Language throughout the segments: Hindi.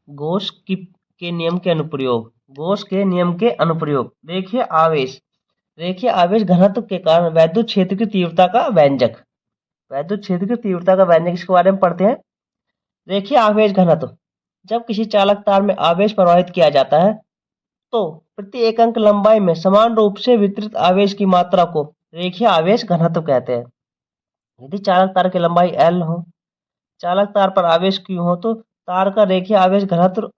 गॉस के नियम के अनुप्रयोग, गॉस के नियम के अनुप्रयोग। रेखीय आवेश घनत्व के कारण वैद्युत क्षेत्र की तीव्रता का व्यंजक। वैद्युत क्षेत्र की तीव्रता का व्यंजक, इसके बारे में पढ़ते हैं। रेखीय आवेश घनत्व, जब किसी चालक तार में आवेश प्रवाहित किया जाता है तो प्रति एकक लंबाई में समान रूप से वितरित आवेश की मात्रा को रेखीय आवेश घनत्व कहते हैं। यदि चालक तार की लंबाई L हो, चालक तार पर आवेश Q हो, तो तार का रेखीय आवेश घनत्व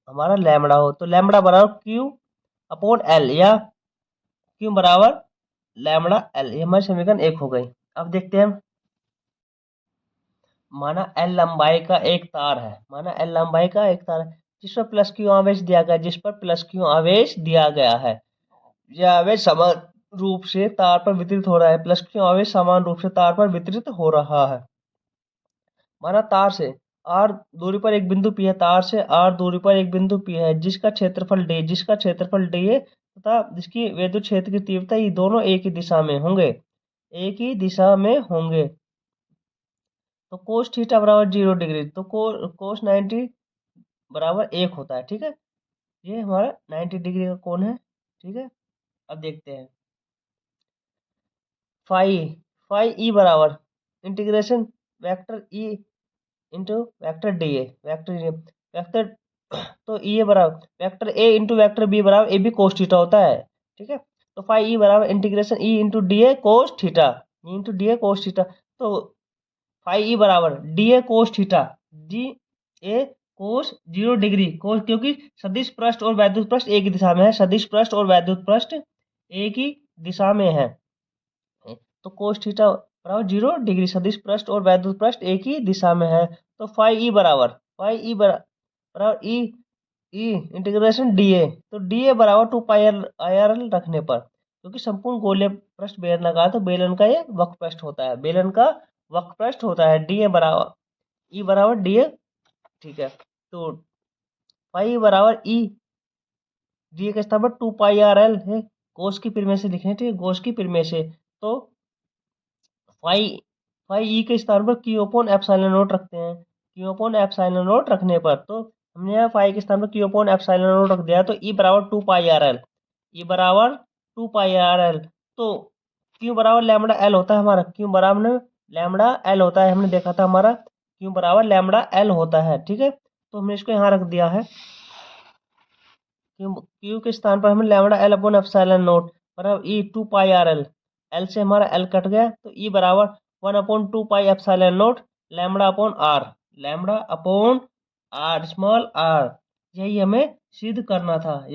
हमारा लैम्बडा हो, तो लैम्बडा बराबर Q अपॉन L या Q बराबर लैम्बडा L। ये हमारी समीकरण 1 हो गई। अब देखते हैं, माना L लंबाई का एक तार है, जिस पर प्लस Q आवेश दिया गया है, यह आवेश समान रूप से तार पर वितरित हो रहा है, प्लस Q आवेश समान रूप से तार पर वितरित हो रहा है। माना तार से R दूरी पर एक बिंदु P है, तार से R दूरी पर एक बिंदु P है, जिसका क्षेत्रफल D है तथा जिसकी विद्युत क्षेत्र की तीव्रता, ये दोनों एक ही दिशा में होंगे। तो कोस थीटा बराबर 0 डिग्री, तो कोस 90 बराबर 1 होता है। ठीक है, ये हमारा 90 डिग्री का कोण है। ठीक है, अब देखते हैं फाई ई बराबर integration vector E into vector D A vector तो ई ए बराबर vector A into vector B बराबर ए बी कोस थीटा होता है। ठीक है, तो फाई ई बराबर integration E into D A cos theta, तो फाई ई बराबर D A cos theta, D A cos 0 degree, cos क्योंकि सदिश पृष्ठ और वैद्युत पृष्ठ एक ही दिशा में है, सदिश पृष्ठ और वैद्युत पृष्ठ एक ही दिशा में है, तो कोस थीटा बराबर 0 डिग्री, सदिश पृष्ठ और वैद्युत पृष्ठ एक ही दिशा में है। तो फाई ई बराबर ई इंटीग्रेशन डी ए, तो डी ए बराबर 2 पाई आर एल रखने पर, क्योंकि संपूर्ण गोलीय पृष्ठ बेलनाकार, तो बेलन का ये वक्र पृष्ठ होता है, डी ए बराबर ई बराबर डी ए। ठीक है, तो फाई बराबर ई डी ए का स्थान पर 2 पाई आर एल है, कोस की परिमेय से लिखें, ठीक है, कोस की परिमेय से, तो फाई ई के स्थान पर क्यू अपॉन एप्सिलॉन नोट रखते हैं, क्यू अपॉन एप्सिलॉन नोट रखने पर, तो हमने यहाँ फाई के स्थान पर क्यू अपॉन एप्सिलॉन नोट रख दिया, तो ई बराबर 2 पाई आर एल, तो क्यू बराबर लैम्बडा एल होता है हमारा, क्यू बराबर लैम्बडा एल होता है, हमने देखा था हमारा क्यू बराबर लैम्बडा एल होता है। ठीक है, तो हमने इसको यहाँ रख दिया है, क्यू के स्थान पर हमें lambda L upon epsilon naught बराबर E 2 pi R L, L से हमारा एल कट गया, तो ई बराबर 1 upon 2 pi epsilon naught lambda upon R small r. यही हमें सिद्ध करना था,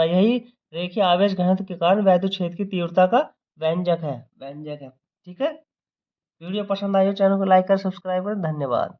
यही रेखीय आवेश घनत्व के कारण वैद्युत क्षेत्र की तीव्रता का व्यंजक है। ठीक है, वीडियो पसंद आई हो चैनल को लाइक कर सब्सक्राइब करें। धन्यवाद।